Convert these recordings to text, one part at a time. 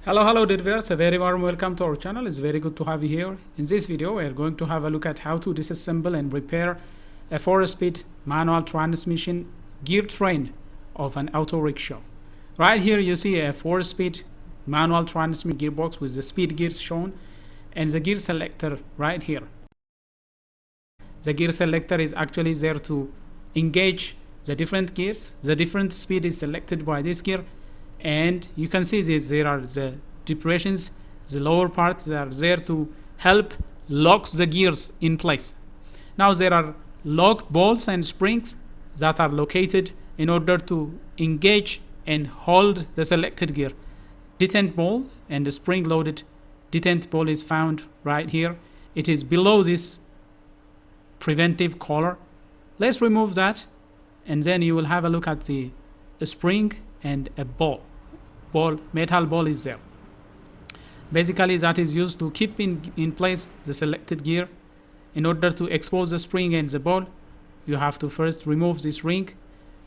Hello dear viewers, a very warm welcome to our channel. It's very good to have you here. In this video we are going to have a look at how to disassemble and repair a 4-speed manual transmission gear train of an auto rickshaw. Right here you see a 4-speed manual transmission gearbox with the speed gears shown and the gear selector right here. The gear selector is actually there to engage the different gears. The different speed is selected by this gear, and you can see that there are the depressions, the lower parts that are there to help lock the gears in place. Now there are lock bolts and springs that are located in order to engage and hold the selected gear. Detent ball and the spring loaded detent ball is found right here. It is below this preventive collar. Let's remove that, and then you will have a look at the spring and a metal ball is there. Basically that is used to keep in place the selected gear. In order to expose the spring and the ball, you have to first remove this ring.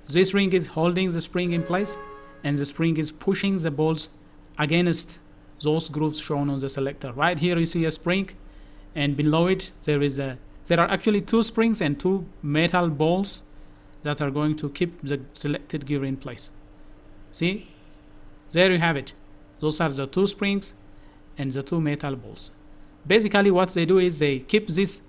This ring is holding the spring in place, and the spring is pushing the balls against those grooves shown on the selector. Right here you see a spring, and below it there are actually 2 springs and 2 metal balls that are going to keep the selected gear in place. See? There you have it. Those are the 2 springs and the 2 metal balls. Basically what they do is they keep this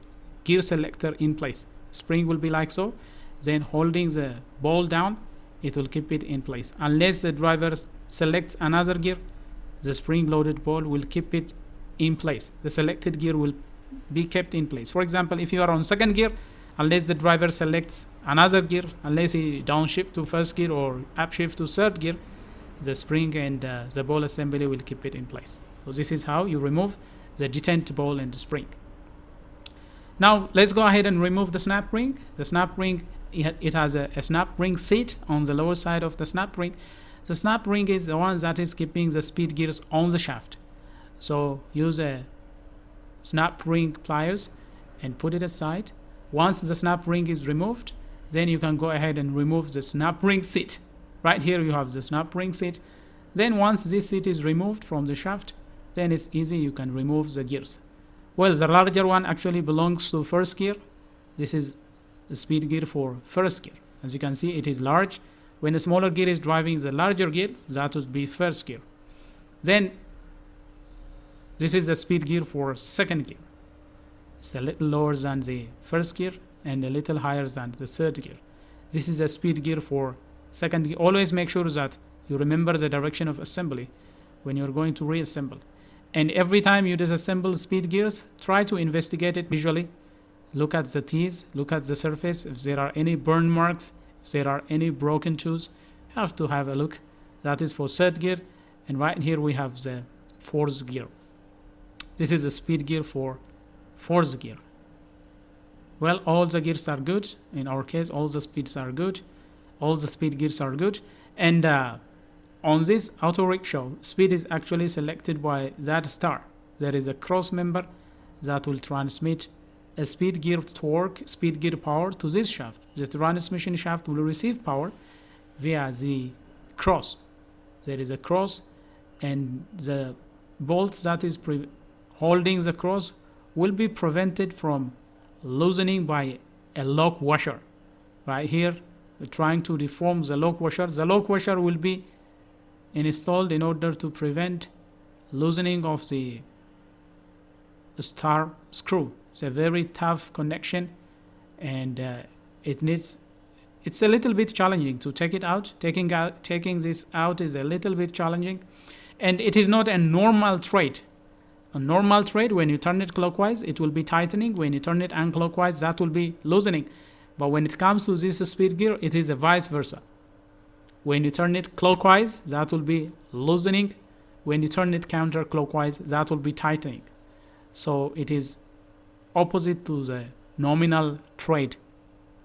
gear selector in place. Spring will be like so, then holding the ball down, it will keep it in place. Unless the driver selects another gear, the spring loaded ball will keep it in place. The selected gear will be kept in place. For example, if you are on second gear, unless the driver selects another gear, unless he downshift to first gear or upshift to third gear, the spring and the ball assembly will keep it in place. So this is how you remove the detent ball and the spring. Now let's go ahead and remove the snap ring. The snap ring, it has a snap ring seat on the lower side of the snap ring. The snap ring is the one that is keeping the speed gears on the shaft. So use a snap ring pliers and put it aside. Once the snap ring is removed, then you can go ahead and remove the snap ring seat. Right here you have the snap ring seat. Then once this seat is removed from the shaft, then it's easy, you can remove the gears. Well, the larger one actually belongs to first gear. This is the speed gear for first gear. As you can see, it is large. When a smaller gear is driving the larger gear, that would be first gear. Then this is the speed gear for second gear. It's a little lower than the first gear and a little higher than the third gear. This is a speed gear for second gear. Always make sure that you remember the direction of assembly when you're going to reassemble. And every time you disassemble speed gears, try to investigate it visually. Look at the teeth, look at the surface. If there are any burn marks, if there are any broken tools, you have to have a look. That is for third gear. And right here we have the fourth gear. This is the speed gear for fourth gear. Well, all the gears are good. In our case, all the speeds are good. All the speed gears are good. And on this auto rickshaw, speed is actually selected by that star. There is a cross member that will transmit a speed gear torque, speed gear power to this shaft. The transmission shaft will receive power via the cross. There is a cross, and the bolt that is holding the cross will be prevented from loosening by a lock washer. Right here, we're trying to deform the lock washer. The lock washer will be installed in order to prevent loosening of the star screw. It's a very tough connection, and it's a little bit challenging to take it out. Taking this out is a little bit challenging, and it is not a normal thread. A normal thread, when you turn it clockwise, it will be tightening. When you turn it unclockwise, that will be loosening. But when it comes to this speed gear, it is a vice versa. When you turn it clockwise, that will be loosening. When you turn it counterclockwise, that will be tightening. So it is opposite to the nominal thread.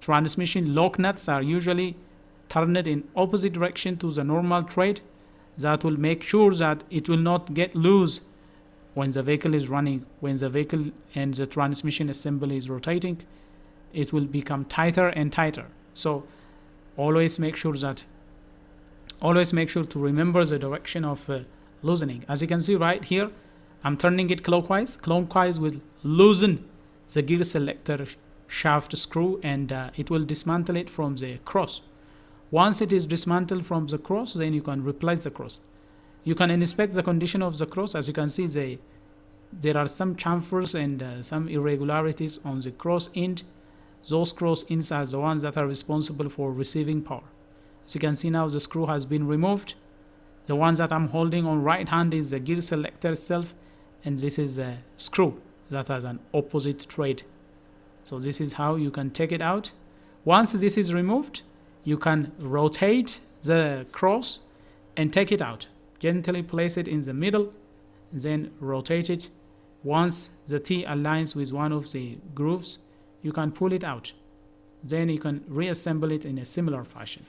Transmission lock nuts are usually turned in opposite direction to the normal thread. That will make sure that it will not get loose when the vehicle is running. When the vehicle and the transmission assembly is rotating, it will become tighter and tighter. So always make sure to remember the direction of loosening. As you can see right here, I'm turning it clockwise. Clockwise will loosen the gear selector shaft screw, and it will dismantle it from the cross. Once it is dismantled from the cross, then you can replace the cross. You can inspect the condition of the cross. As you can see, there are some chamfers and some irregularities on the cross end. Those cross ends are the ones that are responsible for receiving power. As you can see now, the screw has been removed. The ones that I'm holding on right hand is the gear selector itself, and this is a screw that has an opposite thread. So this is how you can take it out. Once this is removed, you can rotate the cross and take it out. Gently place it in the middle, then rotate it. Once the T aligns with one of the grooves, you can pull it out. Then you can reassemble it in a similar fashion.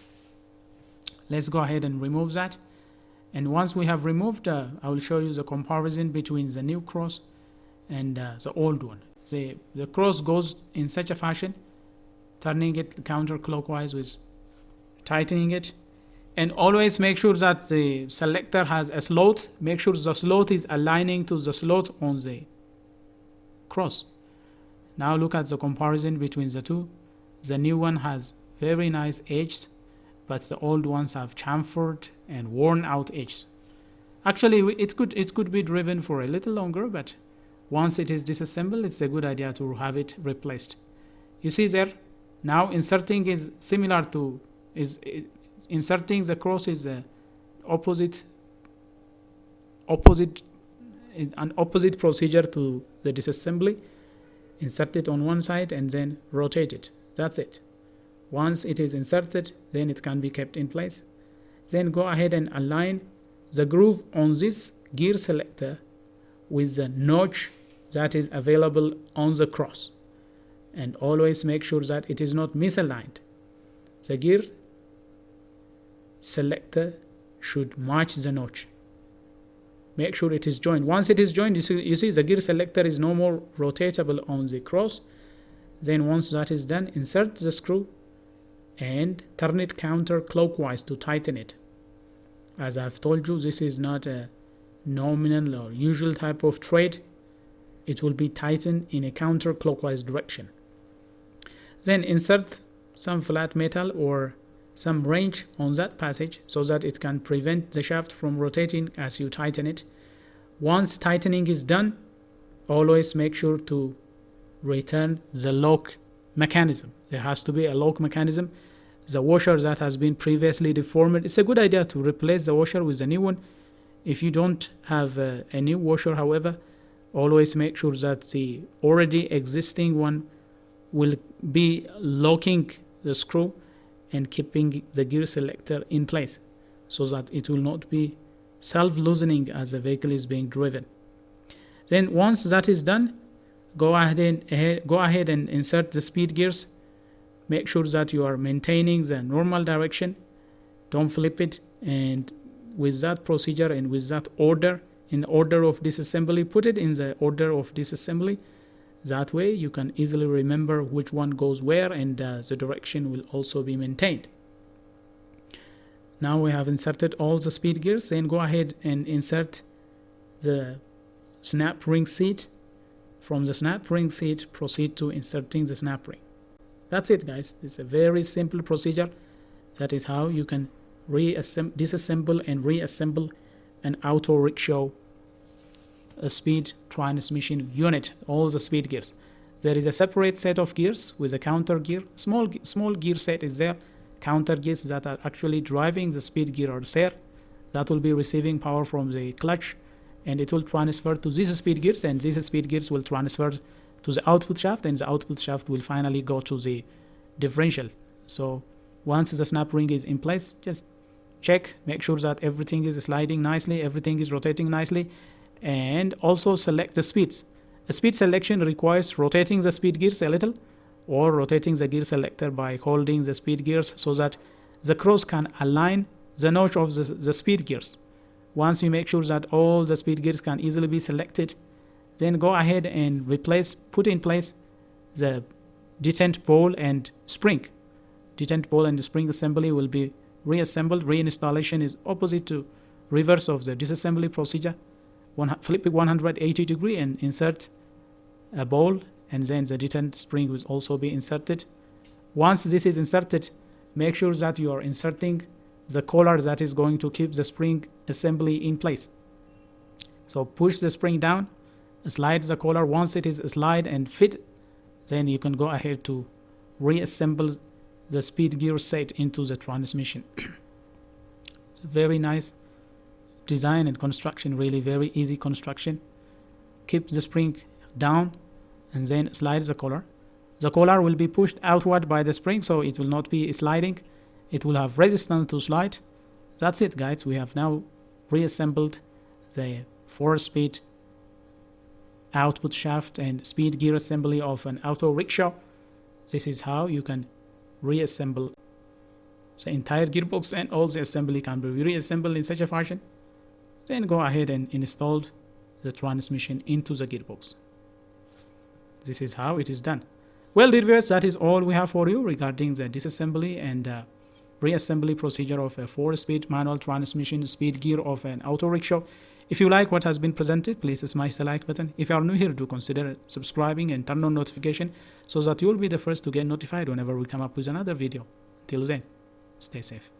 Let's go ahead and remove that. And once we have removed, I will show you the comparison between the new cross and the old one. The cross goes in such a fashion, turning it counterclockwise with tightening it. And always make sure that the selector has a slot. Make sure the slot is aligning to the slot on the cross. Now look at the comparison between the two. The new one has very nice edges, but the old ones have chamfered and worn out edges. Actually, it could be driven for a little longer, but once it is disassembled, it's a good idea to have it replaced. You see there, now inserting is similar to inserting the cross is an opposite procedure to the disassembly. Insert it on one side and then rotate it. That's it. Once it is inserted, then it can be kept in place. Then go ahead and align the groove on this gear selector with the notch that is available on the cross. And always make sure that it is not misaligned. The gear selector should match the notch. Make sure it is joined. Once it is joined, you see the gear selector is no more rotatable on the cross. Then once that is done, insert the screw and turn it counterclockwise to tighten it. As I've told you, this is not a nominal or usual type of thread. It will be tightened in a counterclockwise direction. Then insert some flat metal or some wrench on that passage so that it can prevent the shaft from rotating as you tighten it. Once tightening is done, always make sure to return the lock mechanism. There has to be a lock mechanism. The washer that has been previously deformed, it's a good idea to replace the washer with a new one. If you don't have a new washer, however, always make sure that the already existing one will be locking the screw and keeping the gear selector in place so that it will not be self-loosening as the vehicle is being driven. Then once that is done, go ahead and insert the speed gears. Make sure that you are maintaining the normal direction. Don't flip it. And with that procedure and with that order, in order of disassembly, put it in the order of disassembly. That way you can easily remember which one goes where, and the direction will also be maintained. Now we have inserted all the speed gears. Then go ahead and insert the snap ring seat. From the snap ring seat, proceed to inserting the snap ring. That's it, guys. It's a very simple procedure. That is how you can disassemble and reassemble an auto rickshaw speed transmission unit, all the speed gears. There is a separate set of gears with a counter gear. Small gear set is there. Counter gears that are actually driving the speed gear are there. That will be receiving power from the clutch, and it will transfer to these speed gears, and these speed gears will transfer to the output shaft, and the output shaft will finally go to the differential. So once the snap ring is in place, just check, make sure that everything is sliding nicely, everything is rotating nicely, and also select the speeds. A speed selection requires rotating the speed gears a little, or rotating the gear selector by holding the speed gears so that the cross can align the notch of the speed gears. Once you make sure that all the speed gears can easily be selected, then go ahead and put in place the detent ball and spring. Detent ball and spring assembly will be reassembled. Reinstallation is opposite to reverse of the disassembly procedure, flip it 180 degree and insert a ball, and then the detent spring will also be inserted. Once this is inserted, make sure that you are inserting the collar that is going to keep the spring assembly in place. So push the spring down, slide the collar. Once it is slide and fit, then you can go ahead to reassemble the speed gear set into the transmission. It's a very nice design and construction, really very easy construction. Keep the spring down and then slide the collar. The collar will be pushed outward by the spring, so it will not be sliding. It will have resistance to slide. That's it, guys. We have now reassembled the 4-speed output shaft and speed gear assembly of an auto rickshaw. This is how you can reassemble the entire gearbox, and all the assembly can be reassembled in such a fashion. Then go ahead and install the transmission into the gearbox. This is how it is done. Well, dear viewers, that is all we have for you regarding the disassembly and reassembly procedure of a 4-speed manual transmission speed gear of an auto rickshaw. If you like what has been presented, please smash the like button. If you are new here, do consider subscribing and turn on notification so that you will be the first to get notified whenever we come up with another video. Till then, stay safe.